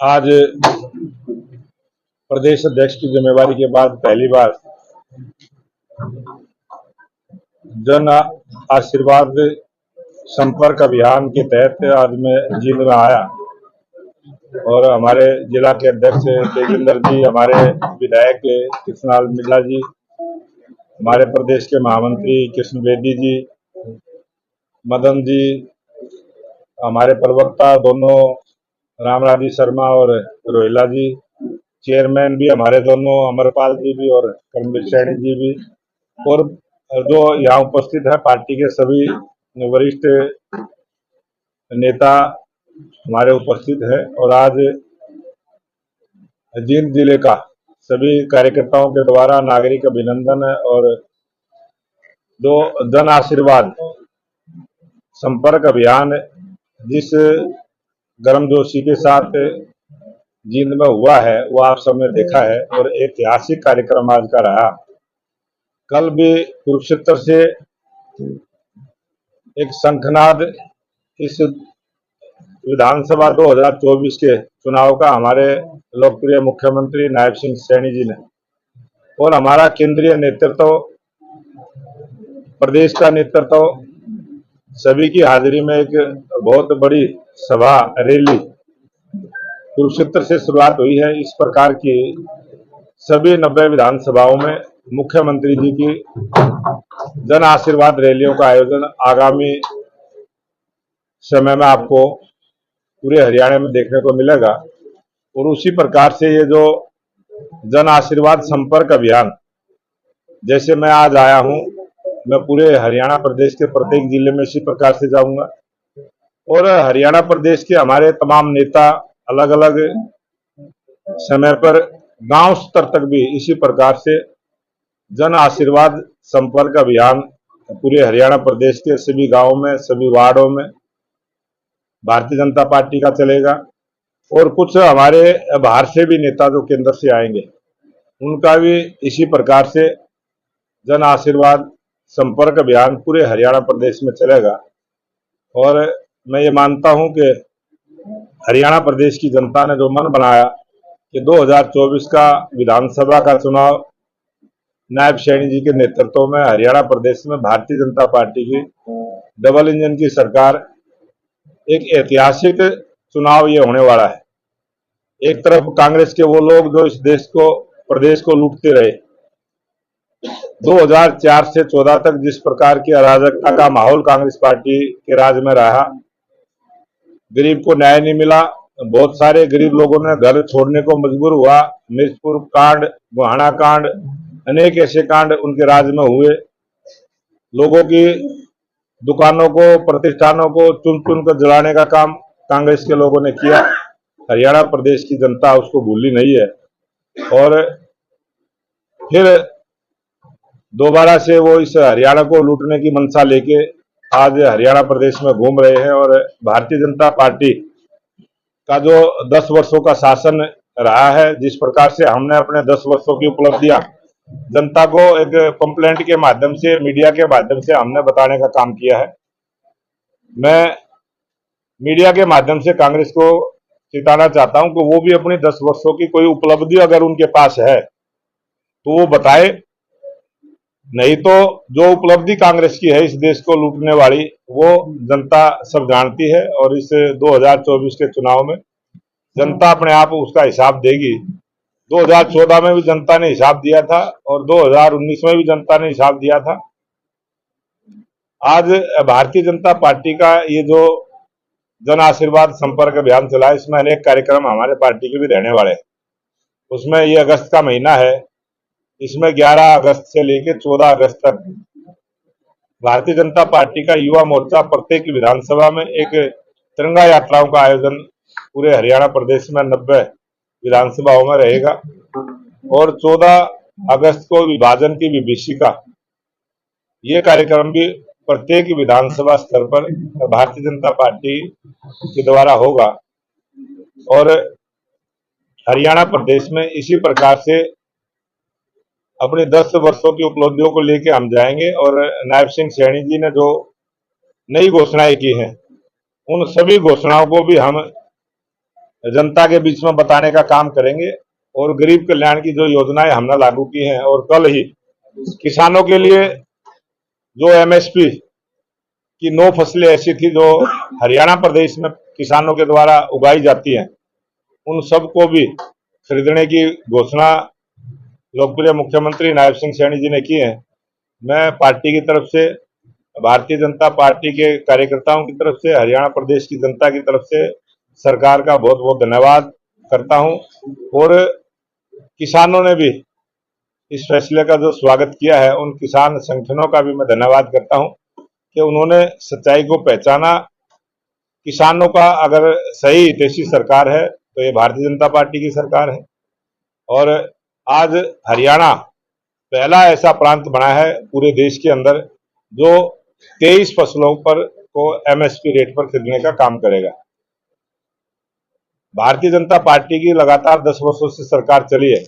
आज प्रदेश अध्यक्ष की जिम्मेवारी के बाद पहली बार जन आशीर्वाद संपर्क अभियान के तहत आज मैं जींद में आया और हमारे जिला के अध्यक्ष तेजिंदर जी, हमारे विधायक कृष्णलाल मिल्ला जी, हमारे प्रदेश के महामंत्री कृष्ण बेदी जी, मदन जी, हमारे प्रवक्ता दोनों रामराजी शर्मा और रोहिला जी, चेयरमैन भी हमारे दोनों अमरपाल जी भी और कर्मवीर सैनी जी भी, और जो यहाँ उपस्थित है पार्टी के सभी वरिष्ठ नेता हमारे उपस्थित है। और आज जींद जिले का सभी कार्यकर्ताओं के द्वारा नागरिक अभिनंदन और जो जन आशीर्वाद संपर्क अभियान जिस गर्मजोशी के साथ जींद में हुआ है वो आप सबने देखा है और ऐतिहासिक कार्यक्रम आज का रहा। कल भी कुरुक्षेत्र से एक शंखनाद इस विधानसभा 2024 के चुनाव का हमारे लोकप्रिय मुख्यमंत्री नायब सिंह सैनी जी ने और हमारा केंद्रीय नेतृत्व, प्रदेश का नेतृत्व सभी की हाजिरी में एक बहुत बड़ी सभा रैली कुरुक्षेत्र से शुरुआत हुई है। इस प्रकार की सभी 90 विधानसभाओं में मुख्यमंत्री जी की जन आशीर्वाद रैलियों का आयोजन आगामी समय में आपको पूरे हरियाणा में देखने को मिलेगा। और उसी प्रकार से ये जो जन आशीर्वाद संपर्क अभियान, जैसे मैं आज आया हूं, मैं पूरे हरियाणा प्रदेश के प्रत्येक जिले में इसी प्रकार से जाऊंगा और हरियाणा प्रदेश के हमारे तमाम नेता अलग अलग समय पर गांव स्तर तक भी इसी प्रकार से जन आशीर्वाद संपर्क अभियान पूरे हरियाणा प्रदेश के सभी गांवों में, सभी वार्डों में भारतीय जनता पार्टी का चलेगा। और कुछ हमारे बाहर से भी नेता जो केंद्र से आएंगे उनका भी इसी प्रकार से जन आशीर्वाद संपर्क अभियान पूरे हरियाणा प्रदेश में चलेगा। और मैं ये मानता हूं कि हरियाणा प्रदेश की जनता ने जो मन बनाया कि 2024 का विधानसभा का चुनाव नायब सैनी जी के नेतृत्व में हरियाणा प्रदेश में भारतीय जनता पार्टी की डबल इंजन की सरकार, एक ऐतिहासिक चुनाव ये होने वाला है। एक तरफ कांग्रेस के वो लोग जो इस देश को, प्रदेश को लूटते रहे, 2004 से 14 तक जिस प्रकार की अराजकता का माहौल कांग्रेस पार्टी के राज में रहा, गरीब को न्याय नहीं मिला, बहुत सारे गरीब लोगों ने घर छोड़ने को मजबूर हुआ, मिर्चपुर कांड, गोहाना कांड, अनेक ऐसे कांड उनके राज में हुए, लोगों की दुकानों को, प्रतिष्ठानों को चुन चुन कर जलाने का काम कांग्रेस के लोगों ने किया। हरियाणा प्रदेश की जनता उसको भूली नहीं है और फिर दोबारा से वो इस हरियाणा को लूटने की मंशा लेके आज हरियाणा प्रदेश में घूम रहे हैं। और भारतीय जनता पार्टी का जो 10 वर्षों का शासन रहा है, जिस प्रकार से हमने अपने 10 वर्षों की उपलब्धियां जनता को एक कंप्लेंट के माध्यम से, मीडिया के माध्यम से हमने बताने का काम किया है। मैं मीडिया के माध्यम से कांग्रेस को चिताना चाहता हूं कि वो भी अपनी 10 वर्षों की कोई उपलब्धि अगर उनके पास है तो वो बताए, नहीं तो जो उपलब्धि कांग्रेस की है इस देश को लूटने वाली, वो जनता सब जानती है। और इस 2024 के चुनाव में जनता अपने आप उसका हिसाब देगी। 2014 में भी जनता ने हिसाब दिया था और 2019 में भी जनता ने हिसाब दिया था। आज भारतीय जनता पार्टी का ये जो जन आशीर्वाद संपर्क अभियान चला है, इसमें अनेक कार्यक्रम हमारे पार्टी के भी रहने वाले हैं। उसमें ये अगस्त का महीना है, इसमें 11 अगस्त से लेकर 14 अगस्त तक भारतीय जनता पार्टी का युवा मोर्चा प्रत्येक विधानसभा में एक तिरंगा यात्राओं का आयोजन पूरे हरियाणा प्रदेश में 90 विधानसभाओं में रहेगा। और 14 अगस्त को विभाजन की विभीषिका, ये कार्यक्रम भी प्रत्येक विधानसभा स्तर पर भारतीय जनता पार्टी के द्वारा होगा। और हरियाणा प्रदेश में इसी प्रकार से अपनी 10 वर्षों की उपलब्धियों को लेकर हम जाएंगे। और नायब सिंह सैनी जी ने जो नई घोषणाएं की हैं, उन सभी घोषणाओं को भी हम जनता के बीच में बताने का काम करेंगे और गरीब कल्याण की जो योजनाएं हमने लागू की हैं, और कल ही किसानों के लिए जो एमएसपी की 9 फसलें ऐसी थी जो हरियाणा प्रदेश में किसानों के द्वारा उगाई जाती हैं, उन सबको भी खरीदने की घोषणा लोकप्रिय मुख्यमंत्री नायब सिंह सैनी जी ने की है। मैं पार्टी की तरफ से, भारतीय जनता पार्टी के कार्यकर्ताओं की तरफ से, हरियाणा प्रदेश की जनता की तरफ से सरकार का बहुत बहुत धन्यवाद करता हूं, और किसानों ने भी इस फैसले का जो स्वागत किया है, उन किसान संगठनों का भी मैं धन्यवाद करता हूं कि उन्होंने सच्चाई को पहचाना। किसानों का अगर सही हितैषी सरकार है तो ये भारतीय जनता पार्टी की सरकार है, और आज हरियाणा पहला ऐसा प्रांत बना है पूरे देश के अंदर जो 23 फसलों पर को एमएसपी रेट पर खरीदने का काम करेगा। भारतीय जनता पार्टी की लगातार 10 वर्षों से सरकार चली है,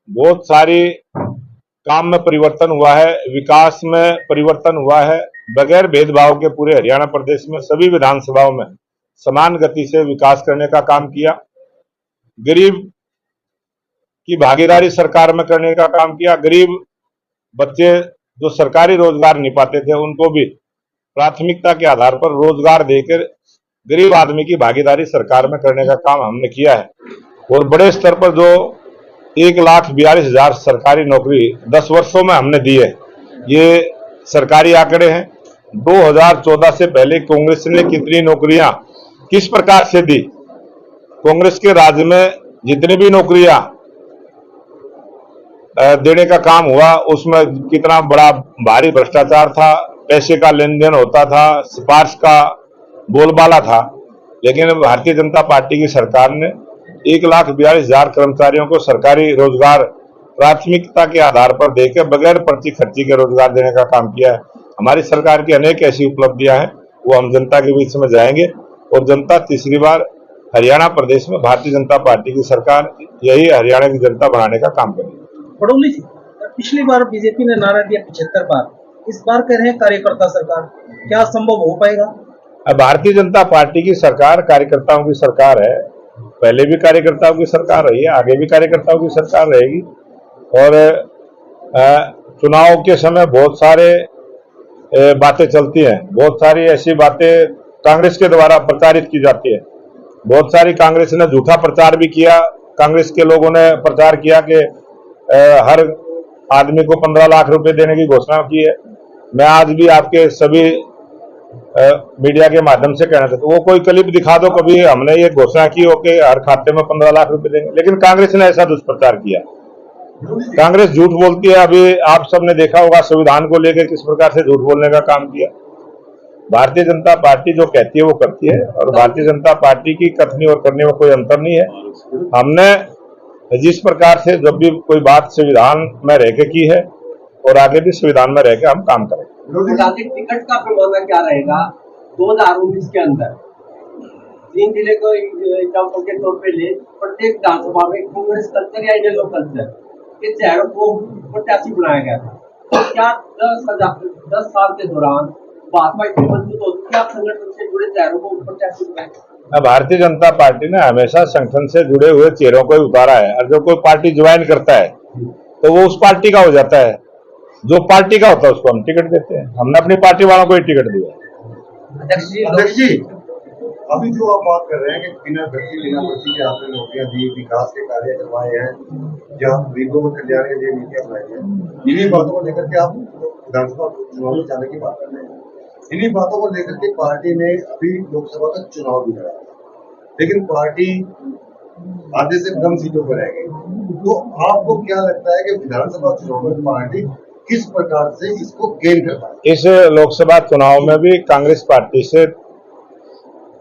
बहुत सारी काम में परिवर्तन हुआ है, विकास में परिवर्तन हुआ है, बगैर भेदभाव के पूरे हरियाणा प्रदेश में सभी विधानसभाओं में समान गति से विकास करने का काम किया। गरीब की भागीदारी सरकार में करने का काम किया। गरीब बच्चे जो सरकारी रोजगार नहीं पाते थे, उनको भी प्राथमिकता के आधार पर रोजगार देकर गरीब आदमी की भागीदारी सरकार में करने का काम हमने किया है। और बड़े स्तर पर जो 1,42,000 सरकारी नौकरी 10 वर्षों में हमने दी है, ये सरकारी आंकड़े हैं। 2014 से पहले कांग्रेस ने कितनी नौकरियां किस प्रकार से दी, कांग्रेस के राज्य में जितनी भी नौकरियां देने का काम हुआ, उसमें कितना बड़ा भारी भ्रष्टाचार था, पैसे का लेन देन होता था, सिफारिश का बोलबाला था। लेकिन भारतीय जनता पार्टी की सरकार ने 1,42,000 कर्मचारियों को सरकारी रोजगार प्राथमिकता के आधार पर देकर बगैर पर्ची खर्ची के रोजगार देने का काम किया है। हमारी सरकार की अनेक ऐसी उपलब्धियां हैं, वो हम जनता के बीच में जाएंगे, और जनता तीसरी बार हरियाणा प्रदेश में भारतीय जनता पार्टी की सरकार, यही हरियाणा की जनता बनाने का काम करेगी। बड़ौली से पिछली बार बीजेपी ने नारा दिया 75 बार, इस बार कह रहे हैं कार्यकर्ता सरकार, क्या संभव हो पाएगा? अब भारतीय जनता पार्टी की सरकार कार्यकर्ताओं की सरकार है, पहले भी कार्यकर्ताओं की सरकार रही है, आगे भी कार्यकर्ताओं की सरकार रहेगी। और चुनाव के समय बहुत सारे बातें चलती हैं, बहुत सारी ऐसी बातें कांग्रेस के द्वारा प्रचारित की जाती है। बहुत सारी कांग्रेस ने झूठा प्रचार भी किया। कांग्रेस के लोगों ने प्रचार किया कि हर आदमी को 15 लाख रुपए देने की घोषणा की है। मैं आज भी आपके सभी मीडिया के माध्यम से कहना चाहता हूँ, वो कोई क्लिप दिखा दो कभी हमने ये घोषणा की हो कि हर खाते में 15 लाख रुपए देंगे, लेकिन कांग्रेस ने ऐसा दुष्प्रचार किया। कांग्रेस झूठ बोलती है। अभी आप सबने देखा होगा संविधान को लेकर किस प्रकार से झूठ बोलने का काम किया। भारतीय जनता पार्टी जो कहती है वो करती है, और भारतीय जनता पार्टी की कथनी और करने में कोई अंतर नहीं है। हमने जिस प्रकार से जब भी कोई बात संविधान में रह के की है, और आगे भी संविधान में रह के हम काम करेंगे। राजनीतिक टिकट का पैमाना क्या रहेगा 2019 के अंदर? 3 जिले को एग्जाम्पल के तौर पे ले, प्रत्येक विधानसभा में कांग्रेस कल्चर या येलो कल्चर के चेहरों को प्रत्याशी बनाया गया था। तो क्या 10 साल के दौरान भाजपा इतनी मजबूत होती है, आप संगठन से जुड़े चेहरों को प्रत्याशी बनाए? भारतीय जनता पार्टी ने हमेशा संगठन से जुड़े हुए चेहरों को ही उतारा है, और जो कोई पार्टी ज्वाइन करता है तो वो उस पार्टी का हो जाता है। जो पार्टी का होता है उसको हम टिकट देते हैं। हमने अपनी पार्टी वालों को ही टिकट दिया। अध्यक्ष जी, अभी जो आप बात कर रहे हैं कि बिना भर्ती बिना पर्ची के आपने नौकरियां दी, विकास के कार्य करवाए हैं, जहाँ गरीबों को कल्याण के लिए नीतियां बनाई हैं, इन्हीं बातों को लेकर के आप विधानसभा चुनाव में जाने की बात कर रहे हैं। इन्हीं बातों को लेकर के पार्टी ने अभी लोकसभा का चुनाव भी लड़ा, लेकिन पार्टी आधे से कम सीटों पर रह गई। तो आपको क्या लगता है कि विधानसभा चुनाव में पार्टी किस प्रकार से इसको गेन कर पाए? इस लोकसभा चुनाव में भी कांग्रेस पार्टी से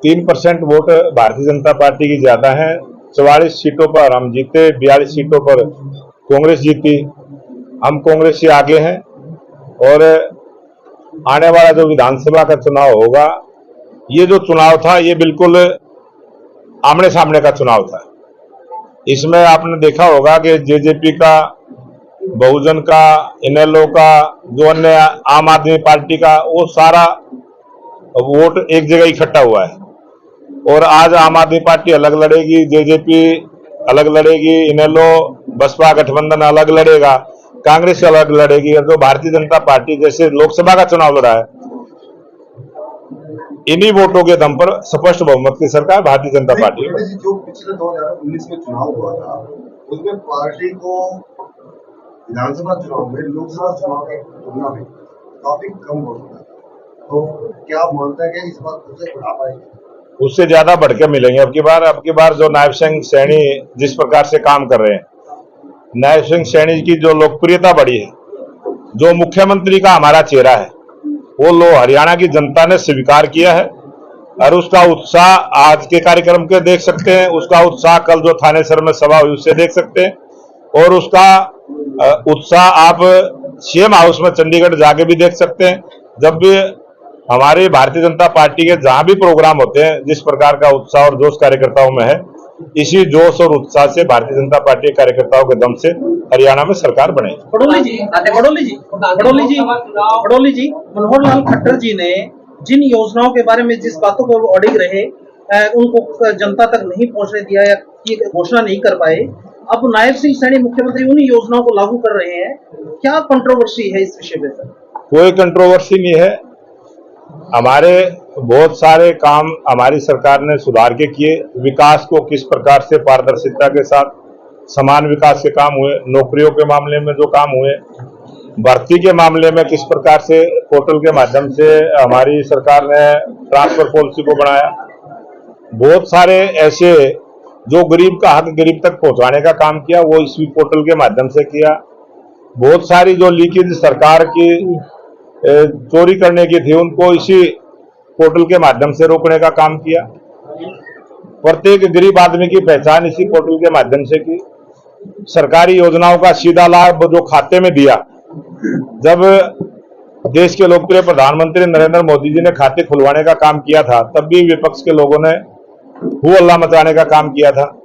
3% वोट भारतीय जनता पार्टी की ज्यादा है। 44 सीटों पर हम जीते, 42 सीटों पर कांग्रेस जीती। हम कांग्रेस से आगे हैं, और आने वाला जो विधानसभा का चुनाव होगा, ये जो चुनाव था ये बिल्कुल आमने सामने का चुनाव था। इसमें आपने देखा होगा कि जेजेपी का, बहुजन का, इनेलो का, जो अन्य आम आदमी पार्टी का, वो सारा वोट एक जगह इकट्ठा हुआ है। और आज आम आदमी पार्टी अलग लड़ेगी, जेजेपी अलग लड़ेगी, इनेलो बसपा गठबंधन अलग लड़ेगा, कांग्रेस अलग लड़ेगी, और जो भारतीय जनता पार्टी जैसे लोकसभा का चुनाव लड़ा है, इन्हीं वोटों के दम पर स्पष्ट बहुमत की सरकार भारतीय जनता पार्टी है। जो पिछले 2019 में चुनाव हुआ था उसमें पार्टी को विधानसभा चुनाव में लोकसभा चुनाव की तुलना में काफी कम वोट मिला, तो क्या आप मानते हैं कि इस बार उससे बढ़ा पाएंगे? उससे ज्यादा बढ़ के मिलेंगे। अब की बार जो नायब सिंह सैनी जिस प्रकार से काम कर रहे हैं, नायब सिंह सैनी की जो लोकप्रियता बढ़ी है, जो मुख्यमंत्री का हमारा चेहरा है, वो हरियाणा की जनता ने स्वीकार किया है। और उसका उत्साह आज के कार्यक्रम के देख सकते हैं, उसका उत्साह कल जो थानेसर में सभा हुई उससे देख सकते हैं, और उसका उत्साह आप सीएम हाउस में चंडीगढ़ जाके भी देख सकते हैं। जब भी हमारी भारतीय जनता पार्टी के जहां भी प्रोग्राम होते हैं, जिस प्रकार का उत्साह और जोश कार्यकर्ताओं में है, इसी जोश और उत्साह से भारतीय जनता पार्टी के कार्यकर्ताओं के दम से हरियाणा में सरकार बनेगी। बड़ौली जी, मनोहर लाल खट्टर जी ने जिन योजनाओं के बारे में जिस बातों को अड़िग रहे, उनको जनता तक नहीं पहुंचने दिया या घोषणा नहीं कर पाए, अब नायब सिंह सैनी मुख्यमंत्री उन्हीं योजनाओं को लागू कर रहे हैं। क्या कंट्रोवर्सी है इस विषय में? कोई कंट्रोवर्सी नहीं है। हमारे बहुत सारे काम हमारी सरकार ने सुधार के किए। विकास को किस प्रकार से पारदर्शिता के साथ समान विकास के काम हुए, नौकरियों के मामले में जो काम हुए, भर्ती के मामले में किस प्रकार से पोर्टल के माध्यम से हमारी सरकार ने ट्रांसफर पॉलिसी को बनाया। बहुत सारे ऐसे जो गरीब का हक गरीब तक पहुंचाने का काम किया, वो इस पोर्टल के माध्यम से किया। बहुत सारी जो लीकेज सरकार की चोरी करने की थी, उनको इसी पोर्टल के माध्यम से रोकने का काम किया। प्रत्येक गरीब आदमी की पहचान इसी पोर्टल के माध्यम से की। सरकारी योजनाओं का सीधा लाभ जो खाते में दिया, जब देश के लोकप्रिय प्रधानमंत्री नरेंद्र मोदी जी ने खाते खुलवाने का काम किया था, तब भी विपक्ष के लोगों ने हू हल्ला मचाने का काम किया था।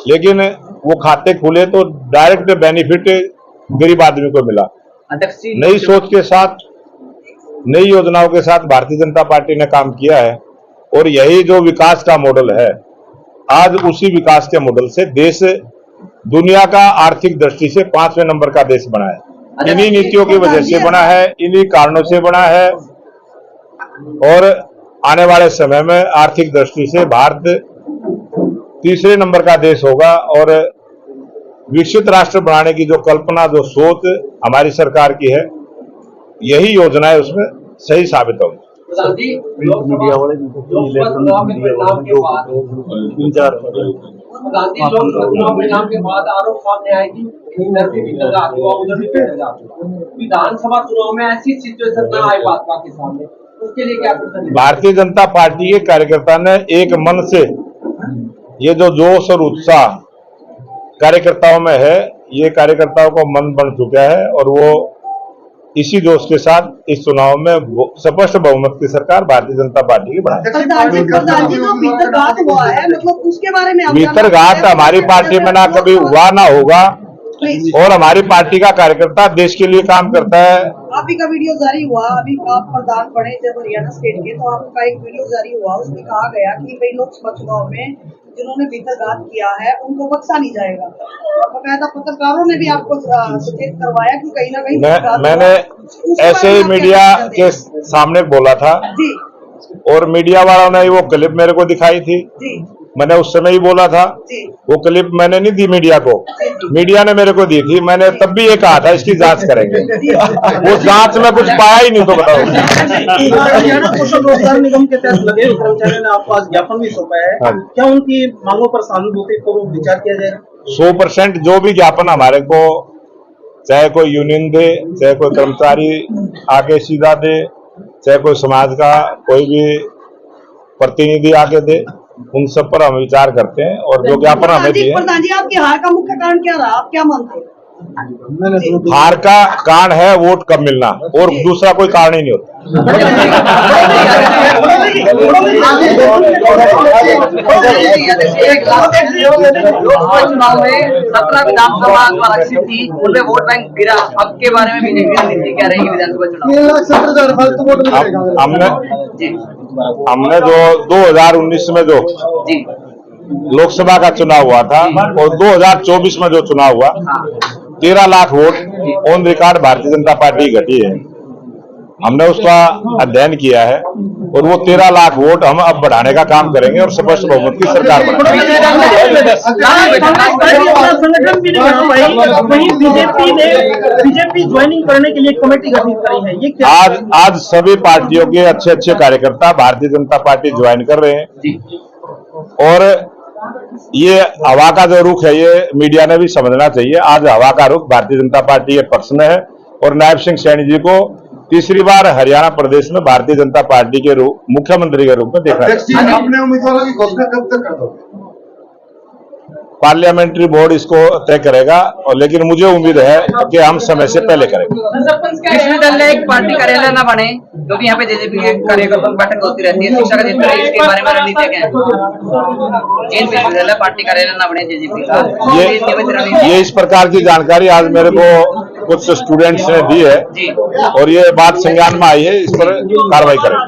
लेकिन वो खाते खुले तो डायरेक्ट बेनिफिट गरीब आदमी को मिला। नई सोच के साथ, नई योजनाओं के साथ भारतीय जनता पार्टी ने काम किया है, और यही जो विकास का मॉडल है, आज उसी विकास के मॉडल से देश दुनिया का आर्थिक दृष्टि से 5वें नंबर का देश बना है। इन्हीं नीतियों की वजह से बना है, इन्हीं कारणों से बना है, और आने वाले समय में आर्थिक दृष्टि से भारत तीसरे नंबर का देश होगा। और विकसित राष्ट्र बनाने की जो कल्पना, जो सोच हमारी सरकार की है, यही योजनाएं उसमें सही साबित होगी। लोकसभा परिणाम के बाद आरोप सामने आएगी, इधर भी विकास हुआ, उधर भी विधानसभा चुनाव में ऐसी सिचुएशन ना आए भाजपा के सामने, उसके लिए क्या कर? भारतीय जनता पार्टी के कार्यकर्ता ने एक मन से, ये जो जोश और उत्साह कार्यकर्ताओं में है, ये कार्यकर्ताओं को मन बन चुका है, और वो इसी जोश के साथ इस चुनाव में स्पष्ट बहुमत की सरकार भारतीय जनता पार्टी की बनाएगी। भीतरघात हमारी पार्टी में ना कभी हुआ ना होगा, और हमारी पार्टी का कार्यकर्ता देश के लिए काम करता है। आप ही का वीडियो जारी हुआ, अभी आप प्रधान बने जब हरियाणा स्टेट के, तो आपका एक वीडियो जारी हुआ, उसमें कहा गया कि भाई लोकसभा चुनाव में जिन्होंने भीतरघात किया है उनको बख्शा नहीं जाएगा। बकायदा पत्रकारों ने भी आपको सचेत करवाया कि कहीं ना कहीं मैंने ऐसे ही मीडिया के सामने बोला था जी, और मीडिया वालों ने वो क्लिप मेरे को दिखाई थी जी, मैंने उस समय ही बोला था। वो क्लिप मैंने नहीं दी मीडिया को, मीडिया ने मेरे को दी थी। मैंने तब भी ये कहा था इसकी जांच करेंगे। वो जांच में कुछ पाया ही नहीं तो बताओ। हरियाणा कौशल रोजगार निगम के तहत लगे कर्मचारियों ने आपको आज ज्ञापन भी सौंपा है, क्या उनकी मांगों पर सहानुभूति पूर्वक विचार किया जाएगा? 100% जो भी ज्ञापन हमारे को, चाहे कोई यूनियन दे, चाहे कोई कर्मचारी आके सीधा दे, चाहे कोई समाज का कोई भी प्रतिनिधि आके दे, उन सब पर हम विचार करते हैं। और जो ज्ञापन हमें दिए, प्रधान जी, आपकी हार का मुख्य कारण क्या रहा, आप क्या मानते हैं? हार का कारण है वोट कम मिलना, और दूसरा कोई कारण ही नहीं होता। लोकसभा चुनाव में 17 विधानसभा आरक्षित थी, उनमें वोट बैंक गिरा। अब के बारे में बीजेपी की नीति क्या रहेगी विधानसभा चुनाव? हमने जो 2019 में जो लोकसभा का चुनाव हुआ था और 2024 में जो चुनाव हुआ, 13 lakh vote on record Bharatiya Janata party घटी है। हमने उसका अध्ययन किया है और वो 13 लाख वोट हम अब बढ़ाने का काम करेंगे और स्पष्ट बहुमत की सरकार बनाएंगे। संगठन भी नहीं बना पाई, वहीं बीजेपी ज्वाइनिंग करने के लिए कमेटी गठित करी है। ये क्या आज सभी पार्टियों के अच्छे अच्छे कार्यकर्ता भारतीय जनता पार्टी ज्वाइन कर रहे हैं, और ये हवा का जो रुख है ये मीडिया ने भी समझना चाहिए। आज हवा का रुख भारतीय जनता पार्टी के पक्ष में है और नायब सिंह सैनी जी को तीसरी बार हरियाणा प्रदेश में भारतीय जनता पार्टी के मुख्यमंत्री के रूप में देखा है। अपने उम्मीदवारों की घोषणा कब तक कर दोगे? पार्लियामेंट्री बोर्ड इसको तय करेगा, और लेकिन मुझे उम्मीद है कि हम समय से पहले करेंगे। कृष्ण दल ने एक पार्टी कार्यालय न बने, क्योंकि यहाँ पे जेजेपी के कार्यकर्ताओं की बैठक होती रहती है, शिक्षा का क्षेत्र है, इसके बारे में रणनीति क्या है? जिन विश्वविद्यालय पार्टी कार्यालय न बने जेजेपी का, ये इस प्रकार की जानकारी आज मेरे को कुछ स्टूडेंट्स ने दी है और ये बात संज्ञान में आई है, इस पर कार्रवाई करेंगे।